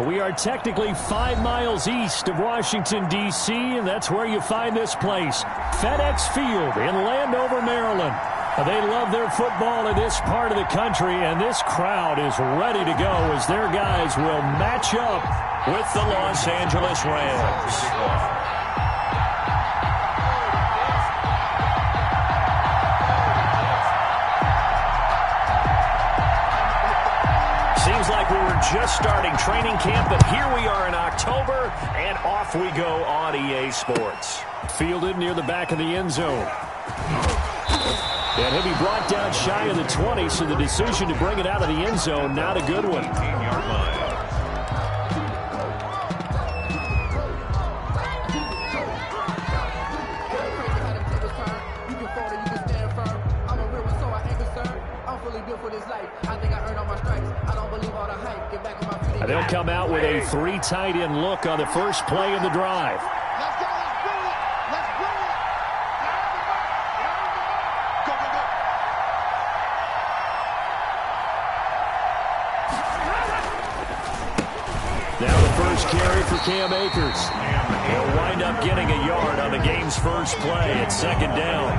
We are technically 5 miles east of Washington, D.C., and that's where you find this place, FedEx Field in Landover, Maryland. They love their football in this part of the country, and this crowd is ready to go as their guys will match up with the Los Angeles Rams. Seems like we were just starting training camp, but here we are in October, and off we go on EA Sports. Fielded near the back of the end zone. And he'll be brought down shy of the 20, so the decision to bring it out of the end zone, not a good one. 18-yard line. They'll come out with a 3 tight end look on the first play of the drive. Now the first carry for Cam Akers. He'll wind up getting a yard on the game's first play at second down.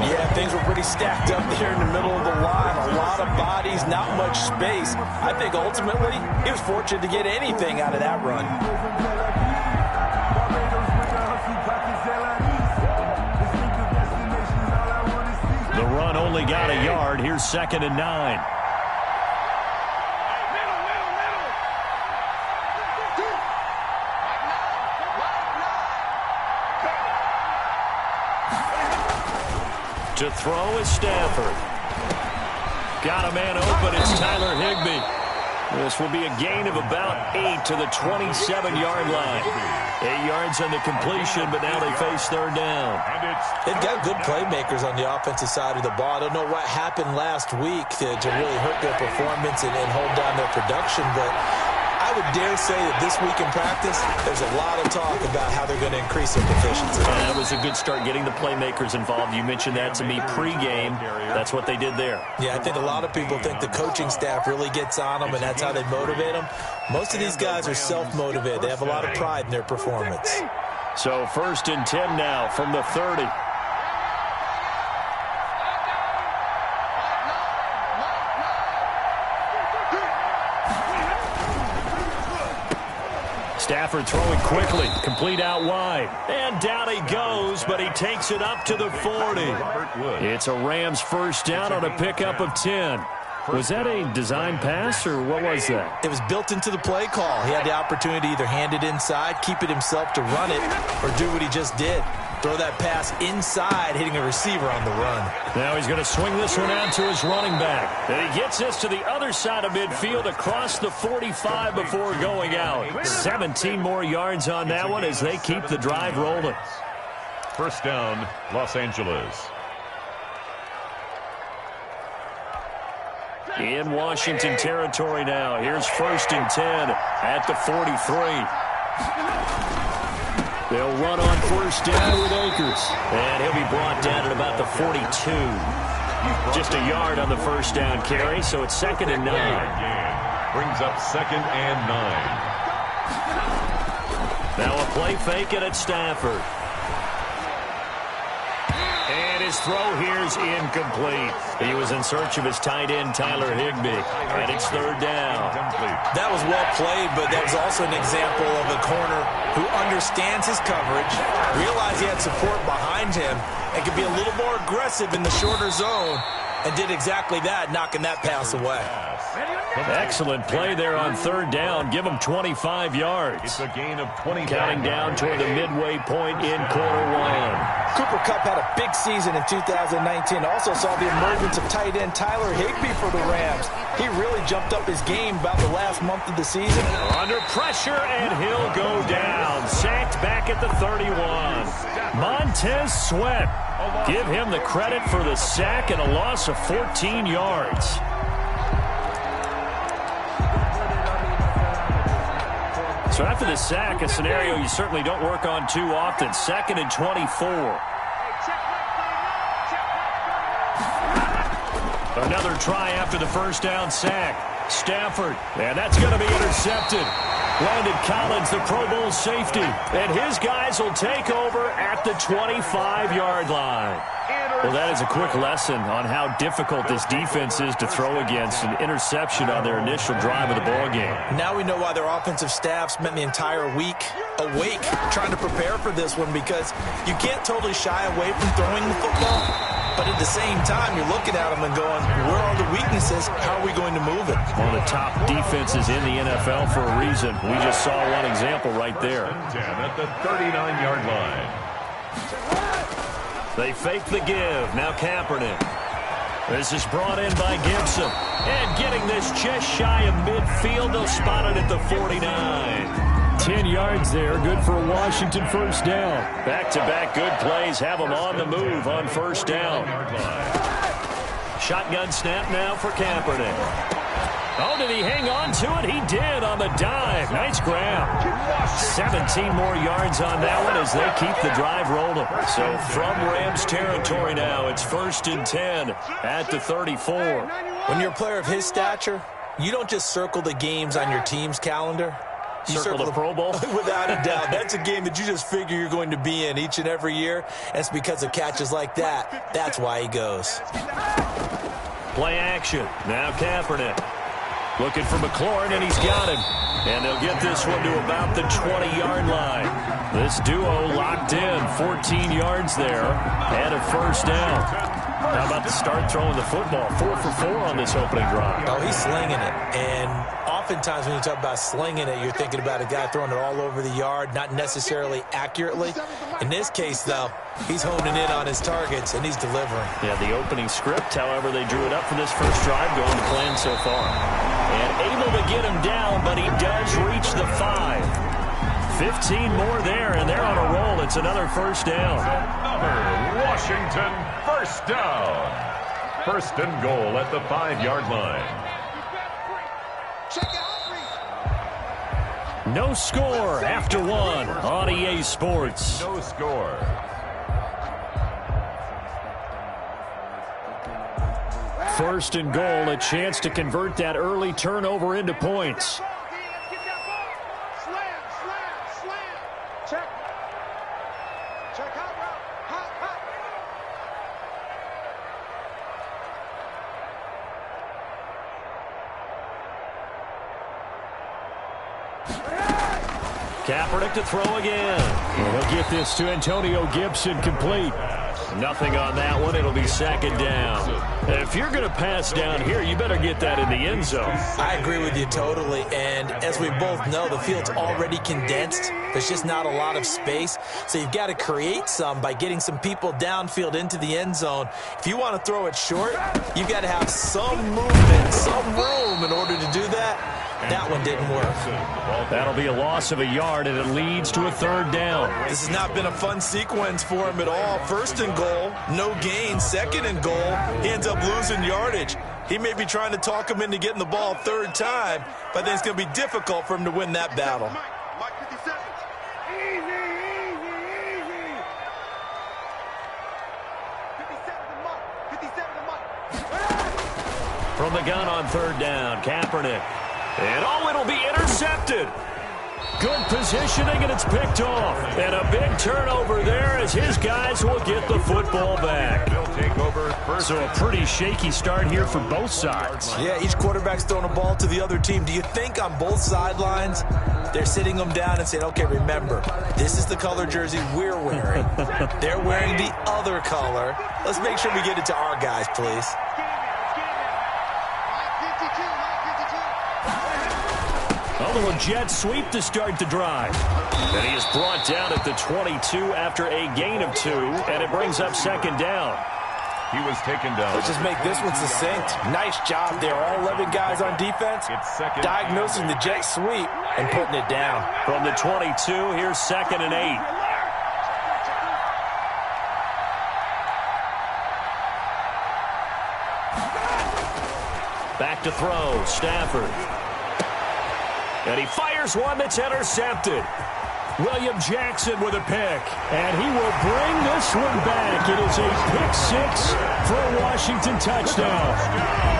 Yeah, things were pretty stacked up there in the middle of the line. A lot of bodies, not much space. I think ultimately he was fortunate to get anything out of that run. The run only got a yard. Here's 2nd and 9. To throw is Stafford. Got a man open. It's Tyler Higbee. This will be a gain of about 8 to the 27-yard line. 8 yards on the completion, but now they face third down. They've got good playmakers on the offensive side of the ball. I don't know what happened last week to really hurt their performance and hold down their production, but I would dare say that this week in practice, there's a lot of talk about how they're going to increase their proficiency. That was a good start getting the playmakers involved. You mentioned that to me pregame. That's what they did there. Yeah, I think a lot of people think the coaching staff really gets on them, and that's how they motivate them. Most of these guys are self-motivated. They have a lot of pride in their performance. So 1st and 10 now from the 30. Stafford throwing quickly, complete out wide. And down he goes, but he takes it up to the 40. It's a Rams first down on a pickup of 10. Was that a design pass, or what was that? It was built into the play call. He had the opportunity to either hand it inside, keep it himself to run it, or do what he just did. Throw that pass inside, hitting a receiver on the run. Now he's going to swing this one out to his running back. And he gets this to the other side of midfield across the 45 before going out. 17 more yards on that one as they keep the drive rolling. First down, Los Angeles. In Washington territory now. Here's 1st and 10 at the 43. They'll run on first down with Akers. And he'll be brought down at about the 42. Just a yard on the first down carry, so it's 2nd and 9. Brings up 2nd and 9. Now a play fake it at Stafford. And his throw here's incomplete. He was in search of his tight end, Tyler Higbee. And it's 3rd down. That was well played, but that was also an example of a corner who understands his coverage, realized he had support behind him, and could be a little more aggressive in the shorter zone, and did exactly that, knocking that pass away. Excellent play there on 3rd down. Give him 25 yards. It's a gain of 20. Counting down toward the midway point in quarter 1. Cooper Kupp had a big season in 2019. Also saw the emergence of tight end Tyler Higbee for the Rams. He really jumped up his game about the last month of the season. Under pressure, and he'll go down. Sacked back at the 31. Montez Sweat. Give him the credit for the sack and a loss of 14 yards. So after the sack, a scenario you certainly don't work on too often. 2nd and 24. Another try after the first down sack. Stafford, and that's going to be intercepted. Landon Collins, the Pro Bowl safety. And his guys will take over at the 25-yard line. Well, that is a quick lesson on how difficult this defense is to throw against. An interception on their initial drive of the ball game. Now we know why their offensive staff spent the entire week awake trying to prepare for this one, because you can't totally shy away from throwing the football. But at the same time, you're looking at them and going, where are the weaknesses? How are we going to move it? One of the top defenses in the NFL for a reason. We just saw one example right there. 10 at the 39-yard line. They fake the give. Now Kaepernick. This is brought in by Gibson. And getting this just shy of midfield. They'll spot it at the 49. 10 yards there. Good for a Washington first down. Back-to-back good plays have them on the move on first down. Shotgun snap now for Kaepernick. Oh, did he hang on to it? He did on the dive. Nice grab. 17 more yards on that one as they keep the drive rolling. So from Rams territory now, it's 1st and 10 at the 34. When you're a player of his stature, you don't just circle the games on your team's calendar. You circle the Pro Bowl? Without a doubt. That's a game that you just figure you're going to be in each and every year. And it's because of catches like that. That's why he goes. Play action. Now Kaepernick. Looking for McLaurin, and he's got him. And they'll get this one to about the 20-yard line. This duo locked in. 14 yards there and a first down. How about to start throwing the football? 4 for 4 on this opening drive. Oh, he's slinging it. And oftentimes when you talk about slinging it, you're thinking about a guy throwing it all over the yard, not necessarily accurately. In this case, though, he's honing in on his targets, and he's delivering. Yeah, the opening script, however, they drew it up for this first drive, going to plan so far. And able to get him down, but he does reach the 5. 15 more there, and they're on a roll. It's another first down. Another Washington first down. 1st and goal at the 5-yard line. No score after 1 on EA Sports. No score. First and goal, a chance to convert that early turnover into points. Kaepernick to throw again. And he'll get this to Antonio Gibson complete. Nothing on that one. It'll be 2nd down. If you're going to pass down here, you better get that in the end zone. I agree with you totally. And as we both know, the field's already condensed. There's just not a lot of space. So you've got to create some by getting some people downfield into the end zone. If you want to throw it short, you've got to have some movement, some room in order to do that. That one didn't work. That'll be a loss of a yard, and it leads to a 3rd down. This has not been a fun sequence for him at all. 1st and goal, no gain. 2nd and goal, he ends up losing yardage. He may be trying to talk him into getting the ball 3rd time, but I think it's going to be difficult for him to win that battle. From the gun on 3rd down, Kaepernick. And it'll be intercepted. Good positioning, and it's picked off. And a big turnover there as his guys will get the football back. They'll take over first. So a pretty shaky start here for both sides. Yeah, each quarterback's throwing a ball to the other team. Do you think on both sidelines they're sitting them down and saying, okay, remember, this is the color jersey we're wearing. They're wearing the other color. Let's make sure we get it to our guys, please. A little jet sweep to start the drive. And he is brought down at the 22 after a gain of 2, and it brings up 2nd down. He was taken down. Let's just make this one succinct. Nice job there. All 11 guys on defense diagnosing the jet sweep and putting it down. From the 22, here's 2nd and 8. Back to throw, Stafford. And he fires one that's intercepted. William Jackson with a pick. And he will bring this one back. It is a pick six for a Washington touchdown.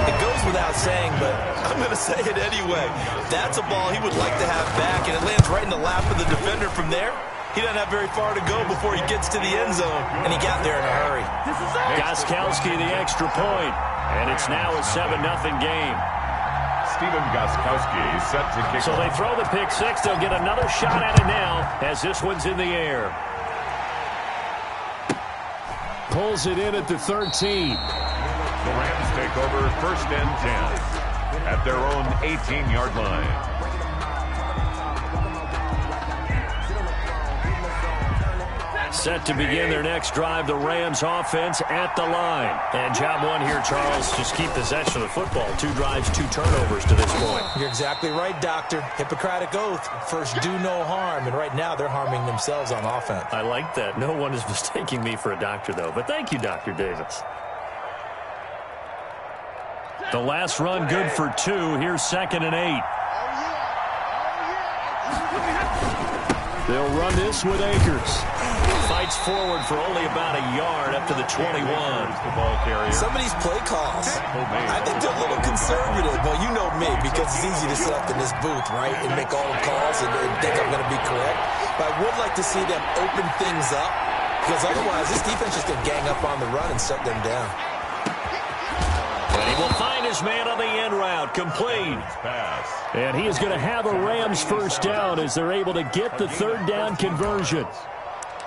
It goes without saying, but I'm going to say it anyway. That's a ball he would like to have back, and it lands right in the lap of the defender from there. He doesn't have very far to go before he gets to the end zone, and he got there in a hurry. Gostkowski the extra point, and it's now a 7-0 game. Stephen Gostkowski set to kick So off. they throw the pick six. They'll get another shot at it now as this one's in the air. Pulls it in at the 13. The Rams take over 1st and 10 at their own 18-yard line. Set to begin their next drive, the Rams offense at the line. And job one here, Charles, just keep possession of the football. 2 drives, 2 turnovers to this point. You're exactly right, Doctor. Hippocratic oath. First, do no harm. And right now, they're harming themselves on offense. I like that. No one is mistaking me for a doctor, though. But thank you, Dr. Davis. The last run good for 2. Here's 2nd and 8. They'll run this with Akers. Fights forward for only about a yard up to the 21. The ball carrier. Some of these play calls, I think they're a little conservative. Well, you know me, because it's easy to sit up in this booth, right, and make all the calls and think I'm going to be correct. But I would like to see them open things up, because otherwise this defense is going to gang up on the run and shut them down. And he will find his man on the end route, complete. And he is going to have a Rams first down as they're able to get the 3rd down conversion.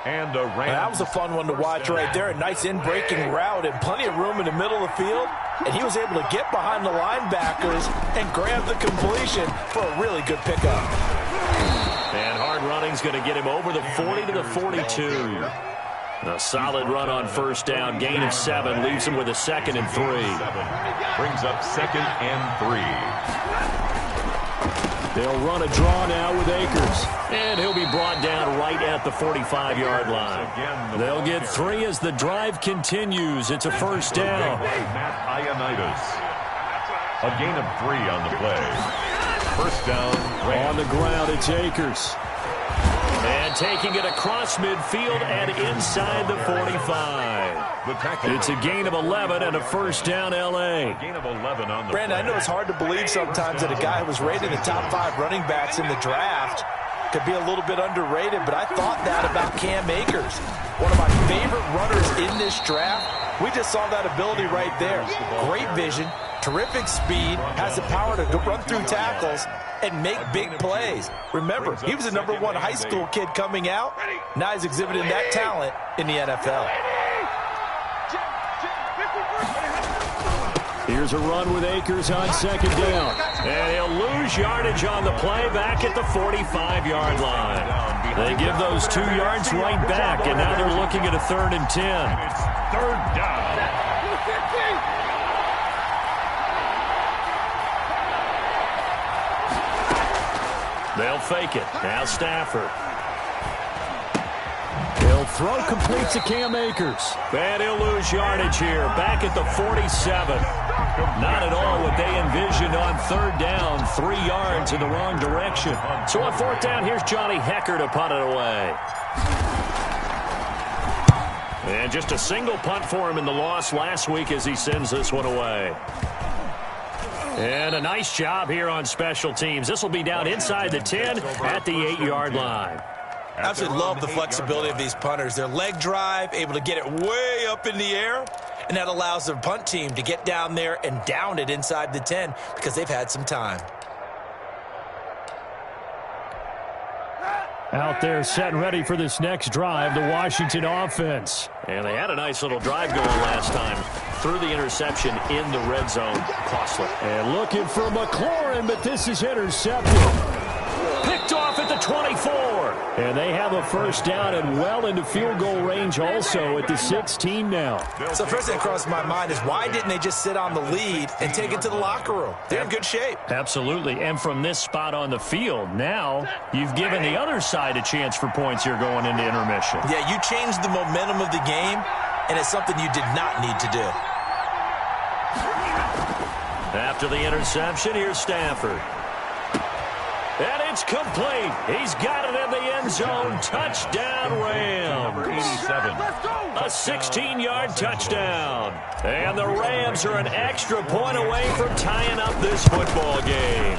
And a Rams. That was a fun one to watch right there. A nice in-breaking route and plenty of room in the middle of the field. And he was able to get behind the linebackers and grab the completion for a really good pickup. And hard running's going to get him over the 40 to the 42. A solid run on first down. Gain of 7 leaves him with a 2nd and 3. Brings up 2nd and 3. They'll run a draw now with Akers. And he'll be brought down right at the 45-yard line. They'll get 3 as the drive continues. It's a first down. Matt Ioannidis. A gain of 3 on the play. First down. On the ground, it's Akers. And taking it across midfield and inside the 45. It's a gain of 11 and a first down, L.A. Gain of 11 on the Brandon, I know it's hard to believe sometimes that a guy who was rated in the top 5 running backs in the draft could be a little bit underrated, but I thought that about Cam Akers. One of my favorite runners in this draft. We just saw that ability right there. Great vision, terrific speed, has the power to run through tackles and make big plays. Remember, he was a #1 high school kid coming out. Now he's exhibiting that talent in the NFL. Here's a run with Akers on 2nd down. And he'll lose yardage on the play back at the 45-yard line. They give those 2 yards right back, and now they're looking at a 3rd and 10. It's 3rd down. They'll fake it. Now Stafford. He'll throw, completes to Cam Akers. And he'll lose yardage here. Back at the 47. Not at all what they envisioned on 3rd down. 3 yards in the wrong direction. So on 4th down, here's Johnny Hecker to punt it away. And just a single punt for him in the loss last week as he sends this one away. And a nice job here on special teams. This will be down inside the 10 at the 8-yard line. Absolutely love the flexibility of these punters. Their leg drive, able to get it way up in the air, and that allows the punt team to get down there and down it inside the 10 because they've had some time. Out there set and ready for this next drive, the Washington offense. And they had a nice little drive going last time. Threw the interception in the red zone. Costly. And looking for McLaurin, but this is intercepted. Picked off at the 24. And they have a first down and well into field goal range also at the 16 now. So first thing that crosses my mind is why didn't they just sit on the lead and take it to the locker room? They're in good shape. Absolutely. And from this spot on the field, now you've given the other side a chance for points here going into intermission. Yeah, you changed the momentum of the game, and it's something you did not need to do. After the interception, here's Stafford. And it's complete. He's got it in the end zone. Touchdown, Rams. 87. A 16-yard touchdown. And the Rams are an extra point away from tying up this football game.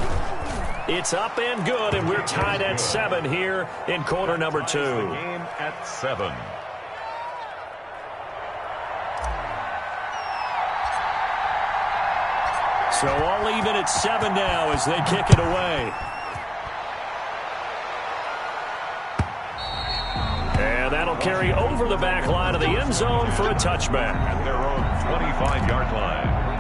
It's up and good, and we're tied at 7 here in quarter number 2. Game at 7. So all even at 7 now as they kick it away. And that'll carry over the back line of the end zone for a touchback. At their own 25-yard line.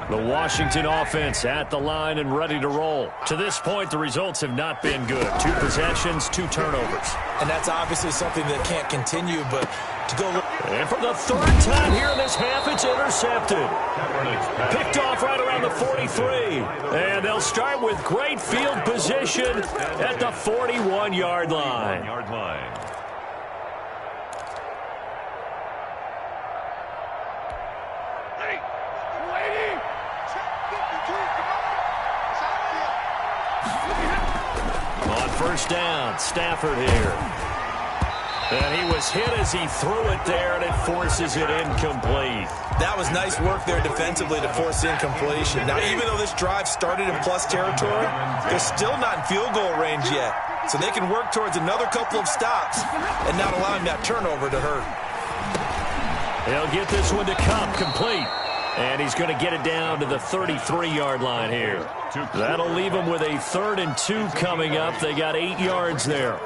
The Washington offense at the line and ready to roll. To this point, the results have not been good. 2 possessions, 2 turnovers. And that's obviously something that can't continue, but to go look. And for the 3rd time here in this half, it's intercepted. Picked off right around the 43. And they'll start with great field position at the 41-yard line. On first down, Stafford here. And he was hit as he threw it there, and it forces it incomplete. That was nice work there defensively to force incompletion. Now, even though this drive started in plus territory, they're still not in field goal range yet. So they can work towards another couple of stops and not allowing that turnover to hurt. He'll get this one to Cup, complete. And he's going to get it down to the 33-yard line here. That'll leave him with a 3rd and 2 coming up. They got 8 yards there.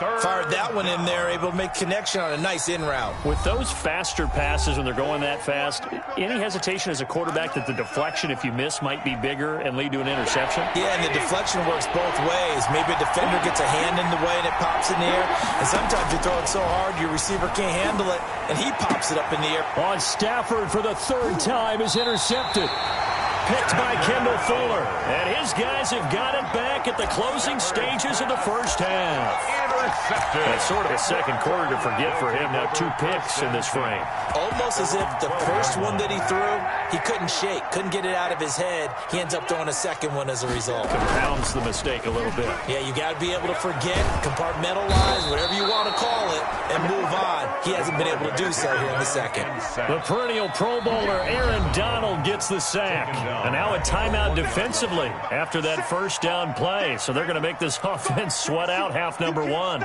Fired that one in there, able to make connection on a nice in route. With those faster passes when they're going that fast, any hesitation as a quarterback that the deflection, if you miss, might be bigger and lead to an interception? Yeah, and the deflection works both ways. Maybe a defender gets a hand in the way and it pops in the air. And sometimes you throw it so hard your receiver can't handle it, and he pops it up in the air. On Stafford for the 3rd time is intercepted. Picked by Kendall Fuller. And his guys have got it back at the closing stages of the first half. Intercepted. That's sort of a second quarter to forget for him. Now 2 picks in this frame. Almost as if the first one that he threw, he couldn't shake, couldn't get it out of his head. He ends up throwing a second one as a result. Compounds the mistake a little bit. Yeah, you got to be able to forget, compartmentalize, whatever you want to call it, and move on. He hasn't been able to do so here in the second. The perennial Pro Bowler Aaron Donald gets the sack. And now a timeout defensively after that first down play. So they're going to make this offense sweat out half number 1.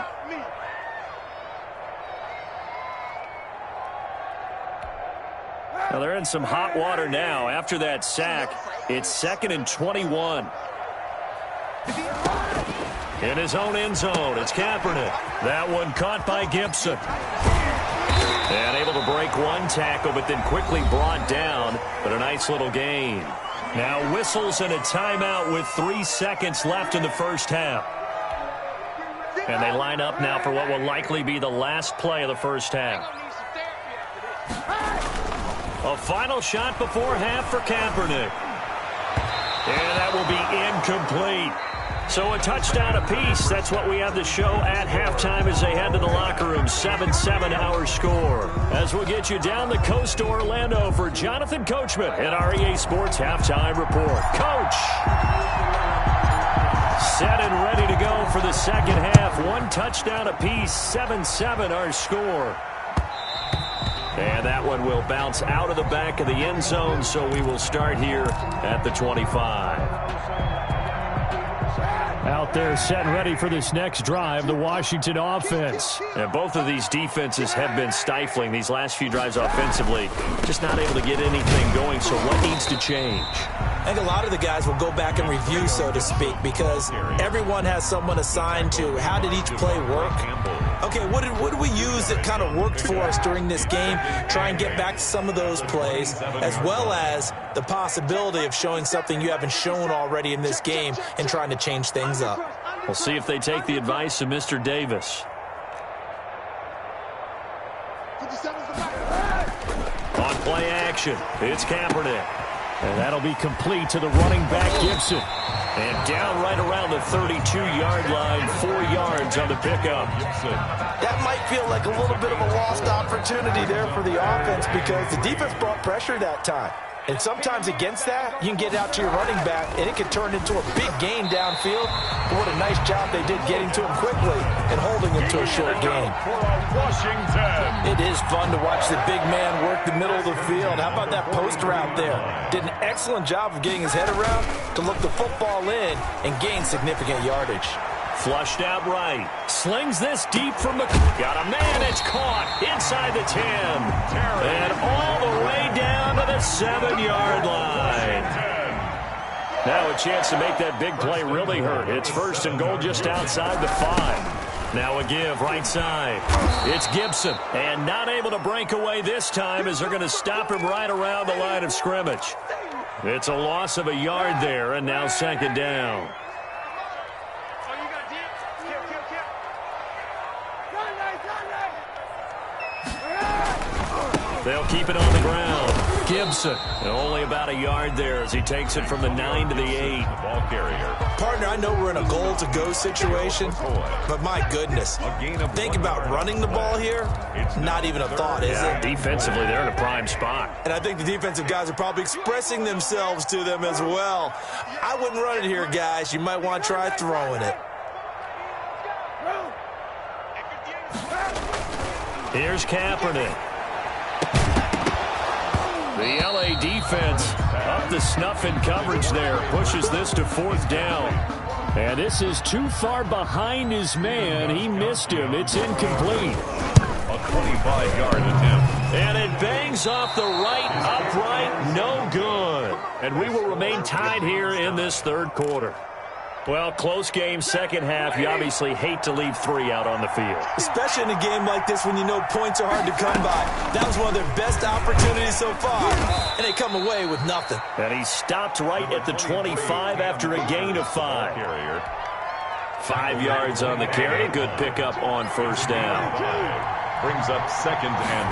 Now they're in some hot water now. After that sack, it's 2nd and 21. In his own end zone, it's Kaepernick. That one caught by Gibson. And able to break one tackle, but then quickly brought down. But a nice little gain. Now whistles and a timeout with 3 seconds left in the first half. And they line up now for what will likely be the last play of the first half. A final shot before half for Kaepernick. And that will be incomplete. So a touchdown apiece. That's what we have the show at halftime as they head to the locker room. 7-7 our score. As we'll get you down the coast to Orlando for Jonathan Coachman at our EA Sports Halftime Report. Coach! Set and ready to go for the second half. 1 touchdown apiece. 7-7 our score. And that one will bounce out of the back of the end zone, so we will start here at the 25. Out there set and ready for this next drive, the Washington offense. And both of these defenses have been stifling these last few drives offensively. Just not able to get anything going, so what needs to change? I think a lot of the guys will go back and review, so to speak, because everyone has someone assigned to how did each play work. Okay, what did we use that kind of worked for us during this game? Try and get back to some of those plays, as well as the possibility of showing something you haven't shown already in this game and trying to change things up. We'll see if they take the advice of Mr. Davis. On play action, it's Kaepernick. And that'll be complete to the running back, Gibson. And down right around the 32-yard line, 4 yards on the pickup. That might feel like a little bit of a lost opportunity there for the offense because the defense brought pressure that time. And sometimes against that, you can get out to your running back, and it can turn into a big gain downfield. But what a nice job they did getting to him quickly and holding him to a short gain. Washington. It is fun to watch the big man work the middle of the field. How about that post route there? Did an excellent job of getting his head around to look the football in and gain significant yardage. Flushed out right. Slings this deep from the... Got a man. It's caught inside the 10. And all the way down to the 7-yard line. Now a chance to make that big play really hurt. It's 1st and goal just outside the 5. Now a give right side. It's Gibson. And not able to break away this time as they're going to stop him right around the line of scrimmage. It's a loss of a yard there, and now 2nd down. They'll keep it on the ground. Gibson, only about a yard there as he takes it from the 9 to the 8. Ball carrier. Partner, I know we're in a goal-to-go situation, but my goodness, think about running the ball here. Not even a thought, is it? Defensively, they're in a prime spot. And I think the defensive guys are probably expressing themselves to them as well. I wouldn't run it here, guys. You might want to try throwing it. Here's Kaepernick. The LA defense up to snuff in coverage there. Pushes this to 4th down. And this is too far behind his man. He missed him. It's incomplete. A 25-yard attempt. And it bangs off the right upright. No good. And we will remain tied here in this 3rd quarter. Well, close game, 2nd half. You obviously hate to leave 3 out on the field. Especially in a game like this when you know points are hard to come by. That was one of their best opportunities so far, and they come away with nothing. And he stopped right at the 25 after a gain of 5. 5 yards on the carry. Good pickup on 1st down. Brings up 2nd and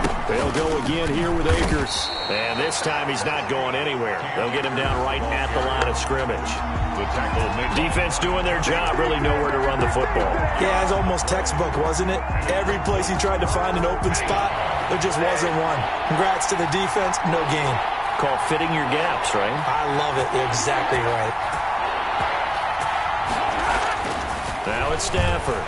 5. They'll go again here with Akers. And this time he's not going anywhere. They'll get him down right at the line of scrimmage. The tackle defense doing their job, really nowhere to run the football. Yeah, it was almost textbook, wasn't it? Every place he tried to find an open spot, there just wasn't one. Congrats to the defense, no gain. Call fitting your gaps, right? I love it. You're exactly right. Now it's Stafford.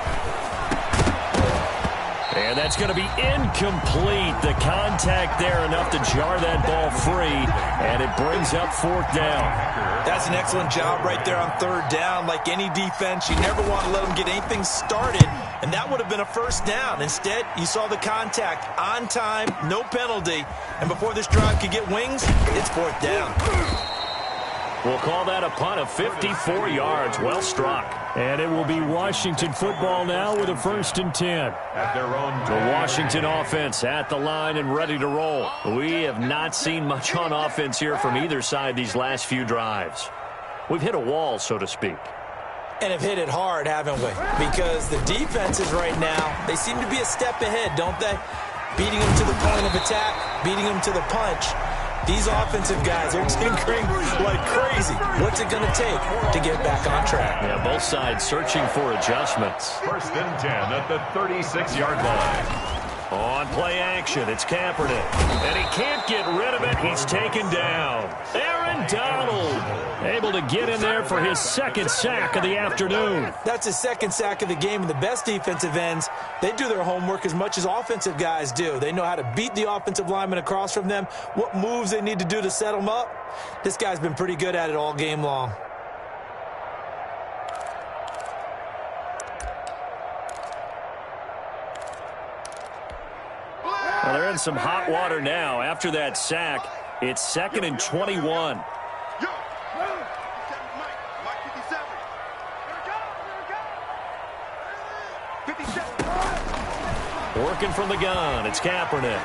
And that's going to be incomplete. The contact there enough to jar that ball free, and it brings up 4th down. That's an excellent job right there on 3rd down. Like any defense, you never want to let them get anything started, and that would have been a 1st down. Instead, you saw the contact on time, no penalty, and before this drive could get wings, it's 4th down. We'll call that a punt of 54 yards. Well struck. And it will be Washington football now with a 1st and 10. At their own the Washington offense at the line and ready to roll. We have not seen much on offense here from either side these last few drives. We've hit a wall, so to speak. And have hit it hard, haven't we? Because the defenses right now, they seem to be a step ahead, don't they? Beating them to the point of attack, beating them to the punch. These offensive guys are tinkering like crazy. What's it going to take to get back on track? Yeah, both sides searching for adjustments. 1st and 10 at the 36-yard line. On play action, it's Kaepernick. And he can't get rid of it. He's taken down. Aaron Donald able to get in there for his 2nd sack of the afternoon. That's his 2nd sack of the game, and the best defensive ends, they do their homework as much as offensive guys do. They know how to beat the offensive lineman across from them, what moves they need to do to set them up. This guy's been pretty good at it all game long. Well, they're in some hot water now. After that sack, it's 2nd and 21. Working from the gun, it's Kaepernick.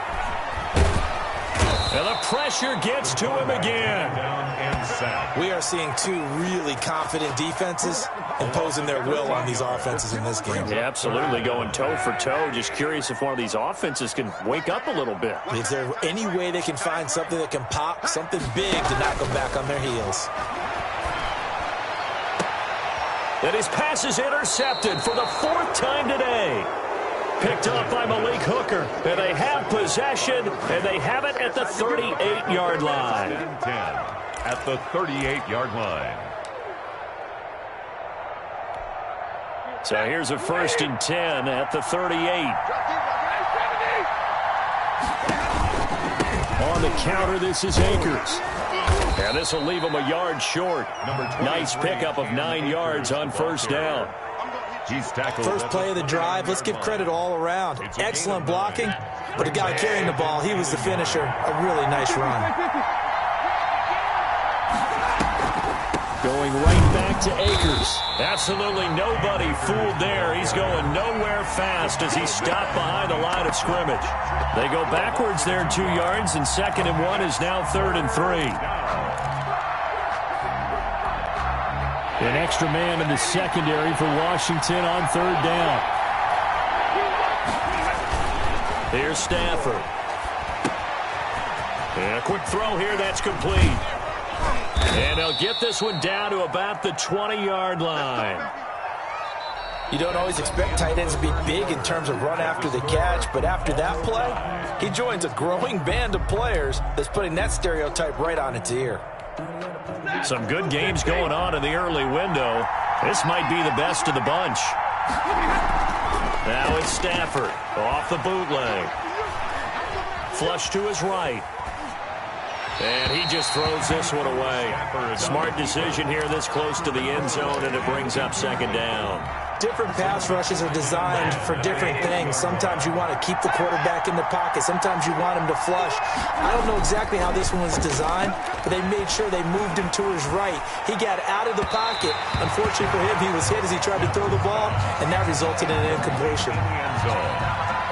And the pressure gets to him again. We are seeing two really confident defenses imposing their will on these offenses in this game. Yeah, absolutely, going toe for toe. Just curious if one of these offenses can wake up a little bit. Is there any way they can find something that can pop, something big to knock them back on their heels? And his pass is intercepted for the fourth time today. Picked up by Malik Hooker. And they have possession, and they have it at the 38-yard line. 10 at the 38-yard line. So here's a 1st and 10 at the 38. On the counter, this is Akers. And this will leave him a yard short. Nice pickup of 9 yards on 1st down. First play of the drive, let's give credit all around. Excellent blocking, but the guy carrying the ball, he was the finisher. A really nice run. Going right back to Akers. Absolutely nobody fooled there. He's going nowhere fast as he stopped behind the line of scrimmage. They go backwards there 2 yards, and 2nd and 1 is now 3rd and 3. An extra man in the secondary for Washington on 3rd down. Here's Stafford. And a quick throw here, that's complete. And they'll get this one down to about the 20-yard line. You don't always expect tight ends to be big in terms of run after the catch, but after that play, he joins a growing band of players that's putting that stereotype right on its ear. Some good games going on in the early window. This might be the best of the bunch. Now it's Stafford off the bootleg. Flush to his right. And he just throws this one away. Smart decision here this close to the end zone, and it brings up 2nd down. Different pass rushes are designed for different things. Sometimes you want to keep the quarterback in the pocket. Sometimes you want him to flush. I don't know exactly how this one was designed, but they made sure they moved him to his right. He got out of the pocket. Unfortunately for him, he was hit as he tried to throw the ball, and that resulted in an incompletion.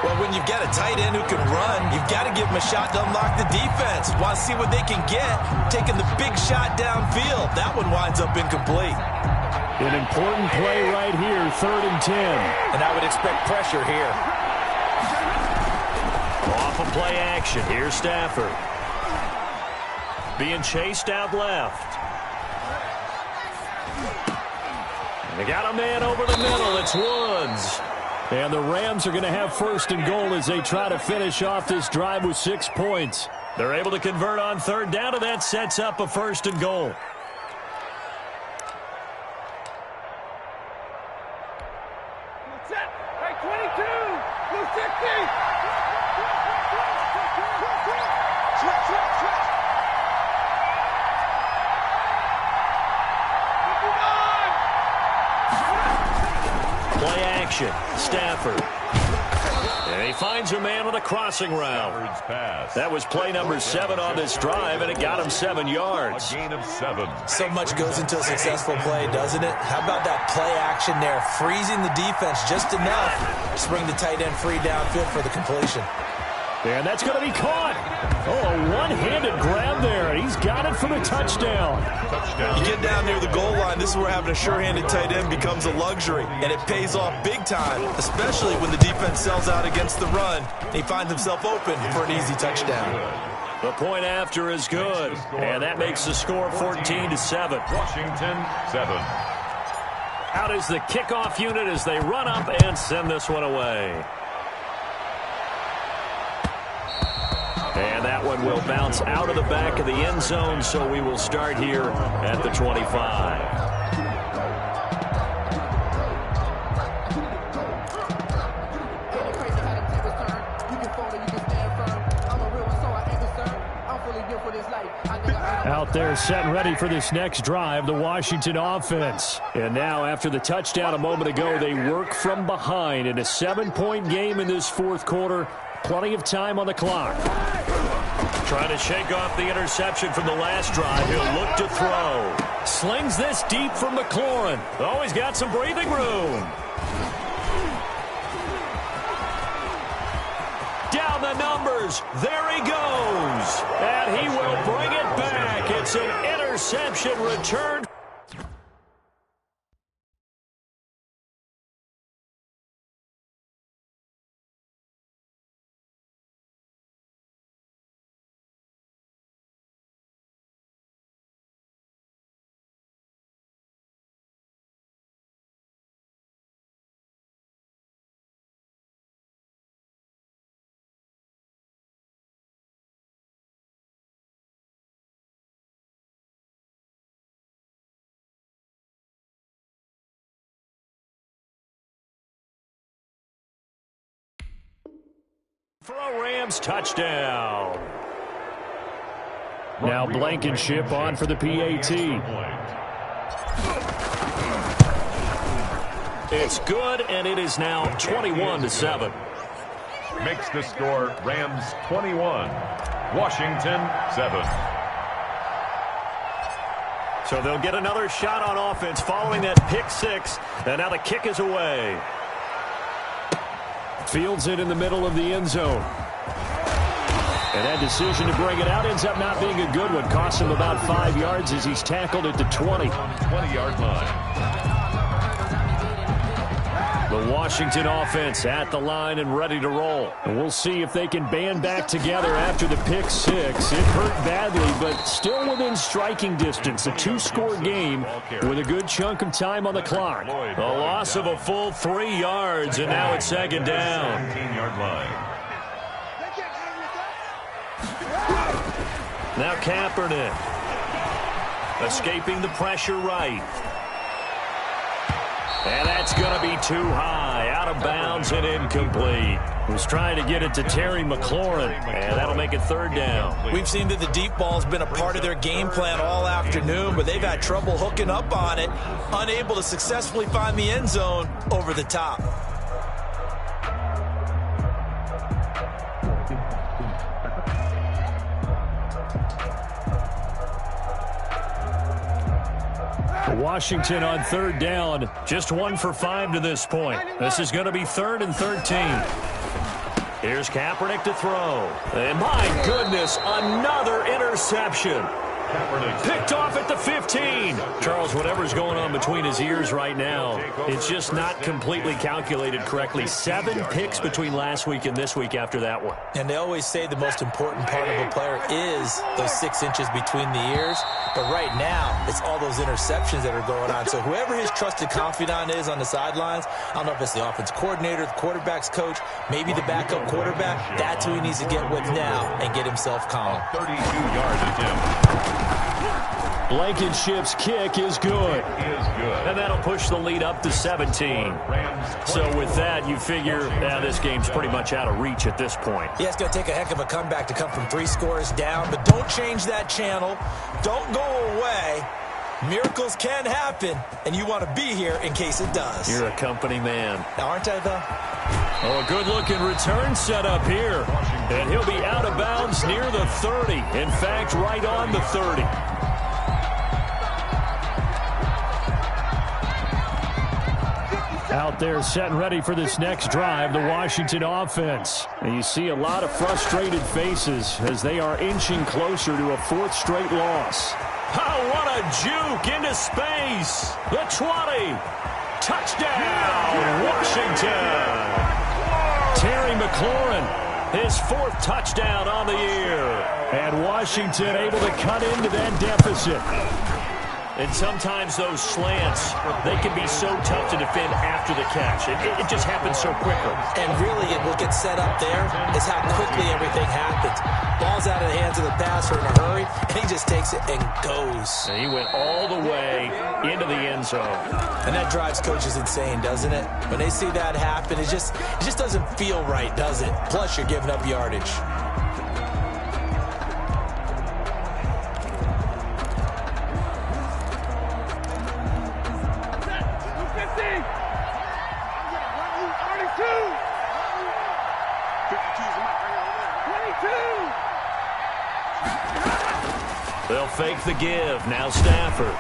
Well, when you've got a tight end who can run, you've got to give him a shot to unlock the defense. Want to see what they can get, taking the big shot downfield. That one winds up incomplete. An important play right here, 3rd and 10. And I would expect pressure here. Off of play action, here's Stafford. Being chased out left. And they got a man over the middle, it's Woods. And the Rams are going to have 1st and goal as they try to finish off this drive with 6 points. They're able to convert on 3rd down, and that sets up a 1st and goal. Play action, Stafford. And he finds a man on a crossing route. That was play number 7 on this drive, and it got him 7 yards. A gain of 7. So much goes into a successful play, doesn't it? How about that play action there, freezing the defense just enough to bring the tight end free downfield for the completion. And that's going to be caught. Oh, a one-handed grab there. He's got it for the touchdown. You get down near the goal line, this is where having a sure-handed tight end becomes a luxury. And it pays off big time, especially when the defense sells out against the run. He finds himself open for an easy touchdown. The point after is good. And that makes the score 14-7. Washington 7. Out is the kickoff unit as they run up and send this one away. And that one will bounce out of the back of the end zone, so we will start here at the 25. Out there set and ready for this next drive, the Washington offense. And now after the touchdown a moment ago, they work from behind in a 7-point game in this 4th quarter. Plenty of time on the clock. Trying to shake off the interception from the last drive. He'll look to throw. Slings this deep from McLaurin. Oh, he's got some breathing room. Down the numbers. There he goes. And he will bring it back. It's an interception return. For a Rams touchdown. Now Blankenship on for the PAT. It's good, and it is now 21-7. Makes the score Rams 21, Washington 7. So they'll get another shot on offense following that pick six, and now the kick is away. Fields it in the middle of the end zone. And that decision to bring it out ends up not being a good one. Costs him about 5 yards as he's tackled at the 20. 20-yard line. The Washington offense at the line and ready to roll. And we'll see if they can band back together after the pick six. It hurt badly, but still within striking distance. A 2-score game with a good chunk of time on the clock. A loss of a full 3 yards, and now it's second down. 17-yard line. Now Kaepernick. Escaping the pressure right. And that's going to be too high. Out of bounds and incomplete. Was trying to get it to Terry McLaurin. And that'll make it third down. We've seen that the deep ball's been a part of their game plan all afternoon, but they've had trouble hooking up on it. Unable to successfully find the end zone over the top. Washington on third down, just 1 for 5 to this point. This is going to be 3rd and 13. Here's Kaepernick to throw. And my goodness, another interception. Picked off at the 15. Charles, whatever's going on between his ears right now, it's just not completely calculated correctly. 7 picks between last week and this week after that one. And they always say the most important part of a player is those 6 inches between the ears. But right now, it's all those interceptions that are going on. So whoever his trusted confidant is on the sidelines, I don't know if it's the offense coordinator, the quarterback's coach, maybe the backup quarterback, that's who he needs to get with now and get himself calm. 32-yard attempt. Blankenship's kick is good. And that'll push the lead up to 17. So with that, you figure this game's pretty much out of reach at this point. Yeah, it's going to take a heck of a comeback to come from 3 scores down, but don't change that channel. Don't go away. Miracles can happen, and you want to be here in case it does. You're a company man. Now, aren't I, though? Oh, a good-looking return set up here. And he'll be out of bounds near the 30. In fact, right on the 30. Out there set and ready for this next drive, the Washington offense. And you see a lot of frustrated faces as they are inching closer to a 4th straight loss. Oh, what a juke into space. The 20. Touchdown, Washington. Terry McLaurin, his 4th touchdown on the year. And Washington able to cut into that deficit. And sometimes those slants, they can be so tough to defend after the catch. It just happens so quickly. And really, what gets set up there is how quickly everything happens. Ball's out of the hands of the passer in a hurry, and he just takes it and goes. And he went all the way into the end zone. And that drives coaches insane, doesn't it? When they see that happen, it just doesn't feel right, does it? Plus, you're giving up yardage. They'll fake the give. Now Stafford.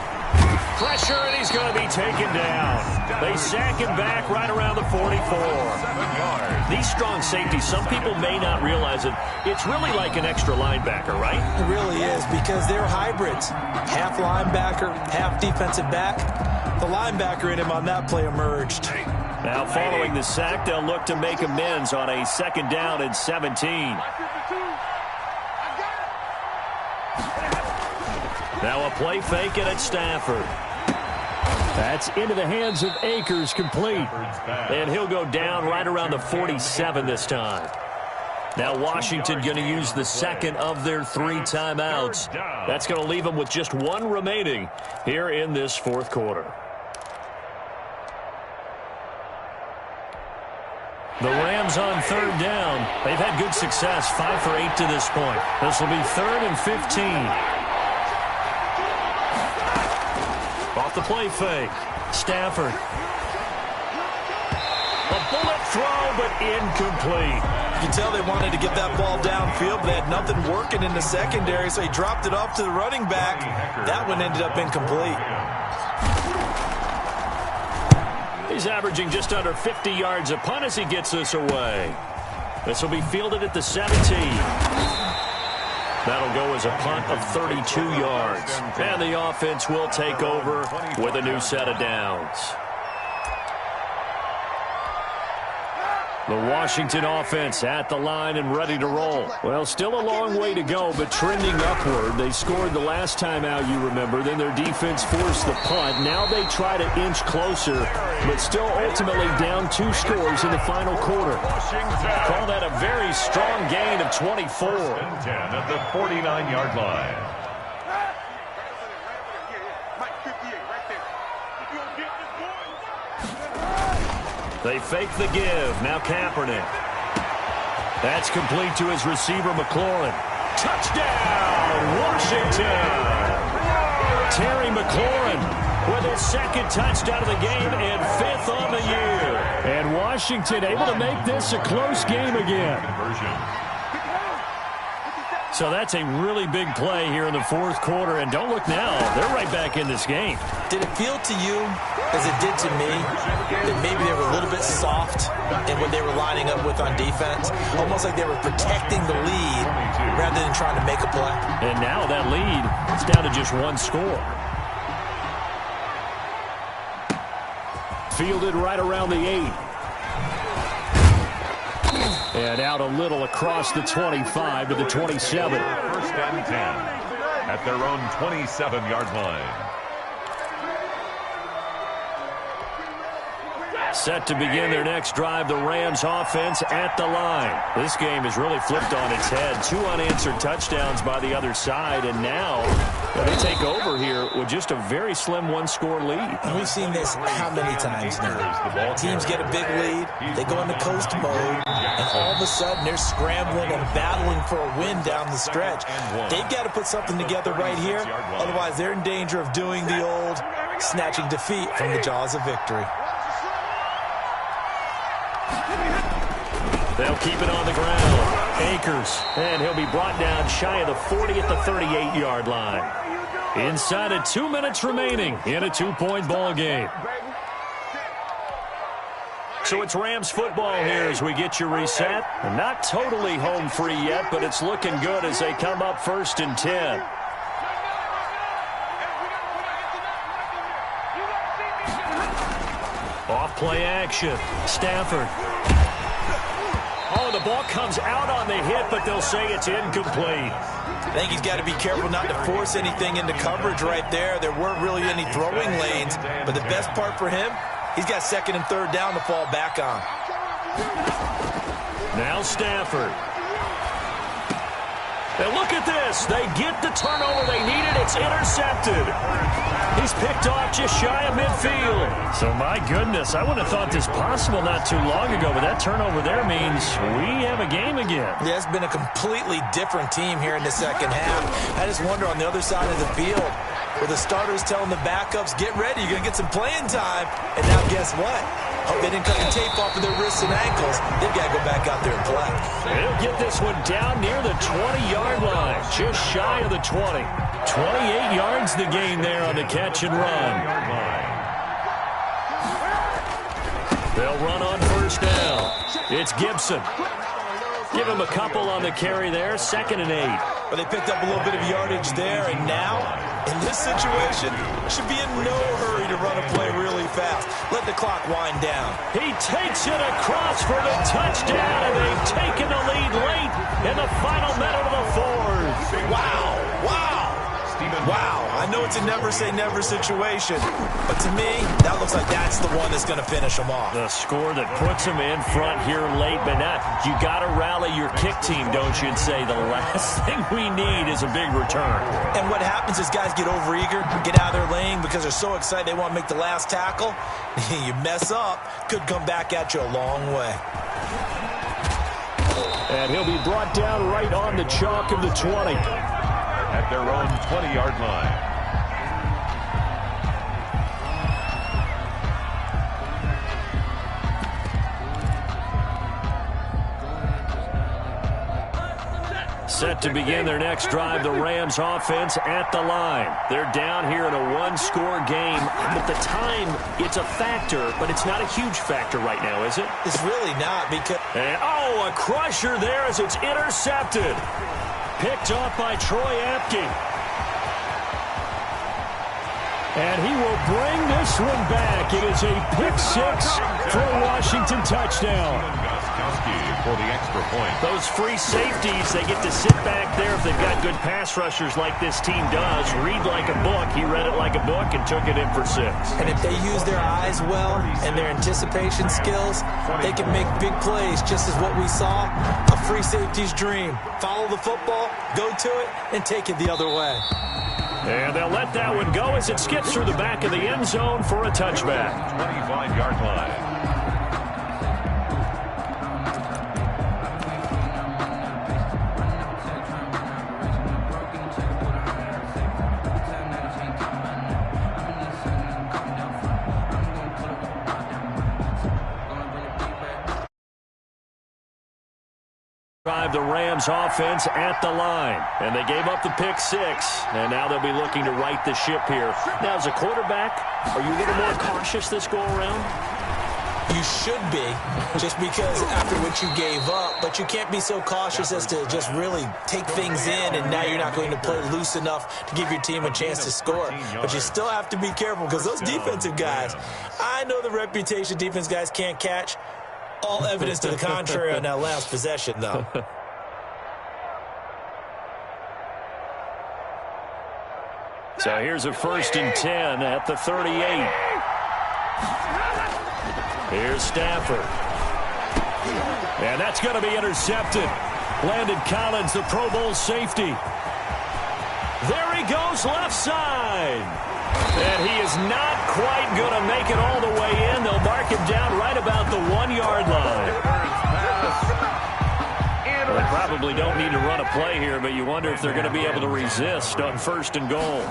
Pressure, and he's going to be taken down. They sack him back right around the 44. These strong safeties, some people may not realize it. It's really like an extra linebacker, right? It really is, because they're hybrids. Half linebacker, half defensive back. The linebacker in him on that play emerged. Now following the sack, they'll look to make amends on a 2nd down and 17. Now a play fake, and it's Stafford. That's into the hands of Akers, complete. And he'll go down right around the 47 this time. Now Washington going to use the 2nd of their 3 timeouts. That's going to leave them with just 1 remaining here in this 4th quarter. The Rams on 3rd down. They've had good success, 5 for 8 to this point. This will be 3rd and 15. Off the play fake. Stafford. A bullet throw, but incomplete. You can tell they wanted to get that ball downfield, but they had nothing working in the secondary, so he dropped it off to the running back. That one ended up incomplete. He's averaging just under 50 yards a punt as he gets this away. This will be fielded at the 17. That'll go as a punt of 32 yards. And the offense will take over with a new set of downs. The Washington offense at the line and ready to roll. Well, still a long way to go, but trending upward. They scored the last time out, you remember. Then their defense forced the punt. Now they try to inch closer, but still ultimately down 2 scores in the final quarter. Call that a very strong gain of 24. 10 at the 49-yard line. They fake the give. Now Kaepernick. That's complete to his receiver, McLaurin. Touchdown, Washington! Terry McLaurin with his 2nd touchdown of the game and 5th on the year. And Washington able to make this a close game again. So that's a really big play here in the 4th quarter. And don't look now. They're right back in this game. Did it feel to you, as it did to me, that maybe they were a little bit soft in what they were lining up with on defense? Almost like they were protecting the lead rather than trying to make a play. And now that lead is down to just 1 score. Fielded right around the 8. And out a little across the 25 to the 27. 1st and 10 at their own 27-yard line. Set to begin their next drive, the Rams offense at the line. This game has really flipped on its head. 2 unanswered touchdowns by the other side, and now they take over here with just a very slim 1-score lead. And we've seen this how many times now? Teams get a big lead, they go into coast mode, and all of a sudden they're scrambling and battling for a win down the stretch. They've got to put something together right here, otherwise they're in danger of doing the old snatching defeat from the jaws of victory. They'll keep it on the ground. Akers, and he'll be brought down shy of the 40 at the 38-yard line. Inside of 2 minutes remaining in a 2-point ball game. So it's Rams football here as we get you reset. Not totally home free yet, but it's looking good as they come up 1st and 10. Off play action. Stafford. Oh, the ball comes out on the hit, but they'll say it's incomplete. I think he's got to be careful not to force anything into coverage right there. There weren't really any throwing lanes, but the best part for him, he's got 2nd and 3rd down to fall back on. Now Stafford. And look at this. They get the turnover they needed. It's intercepted. He's picked off just shy of midfield. So, my goodness, I wouldn't have thought this possible not too long ago, but that turnover there means we have a game again. Yeah, it's been a completely different team here in the 2nd half. I just wonder on the other side of the field, where the starters telling the backups, get ready, you're going to get some playing time. And now guess what? Hope they didn't cut the tape off of their wrists and ankles. They've got to go back out there and play. They'll get this one down near the 20-yard line, just shy of the 20. 28 yards the gain there on the catch and run. They'll run on first down. It's Gibson. Give him a couple on the carry there, 2nd and 8. But they picked up a little bit of yardage there, and now, in this situation, should be in no hurry to run a play really fast. Let the clock wind down. He takes it across for the touchdown, and they've taken the lead late in the final minute of the fourth. Wow, wow. Wow, I know it's a never-say-never situation, but to me, that looks like that's the one that's going to finish them off. The score that puts them in front here late, but now you got to rally your kick team, don't you, and say the last thing we need is a big return. And what happens is guys get overeager, get out of their lane because they're so excited they want to make the last tackle. You mess up, could come back at you a long way. And he'll be brought down right on the chalk of the 20. At their own 20-yard line. Set to begin their next drive, the Rams offense at the line. They're down here in a one-score game. At the time, it's a factor, but it's not a huge factor right now, is it? It's really not because... And, oh, a crusher there as it's intercepted. Picked off by Troy Apke. And he will bring this one back. It is a pick-6 for a Washington touchdown. For the extra point. Those free safeties, they get to sit back there if they've got good pass rushers like this team does. Read like a book. He read it like a book and took it in for 6. And if they use their eyes well and their anticipation skills, they can make big plays, just as what we saw. A free safety's dream. Follow the football, go to it, and take it the other way. And they'll let that one go as it skips through the back of the end zone for a touchback. 25-yard line. Drive the Rams offense at the line. And they gave up the pick-6. And now they'll be looking to right the ship here. Now, as a quarterback, are you a little more cautious this go-around? You should be, just because after what you gave up. But you can't be so cautious as to just really take things in, and now you're not going to play loose enough to give your team a chance to score. But you still have to be careful because those defensive guys, I know the reputation defense guys can't catch. All evidence to the contrary on that last possession, though. So here's a 1st and 10 at the 38. Here's Stafford. And that's going to be intercepted. Landon Collins, the Pro Bowl safety. There he goes, left side. And he is not quite going to make it all the way in. They'll mark him down right about the 1-yard line. Well, they probably don't need to run a play here, but you wonder if they're going to be able to resist on 1st and goal.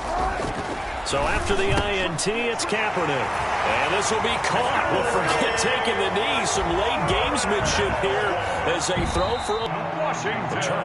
So after the INT, it's Kaepernick. And this will be caught. Well, forget taking the knee. Some late gamesmanship here as they throw for a Washington.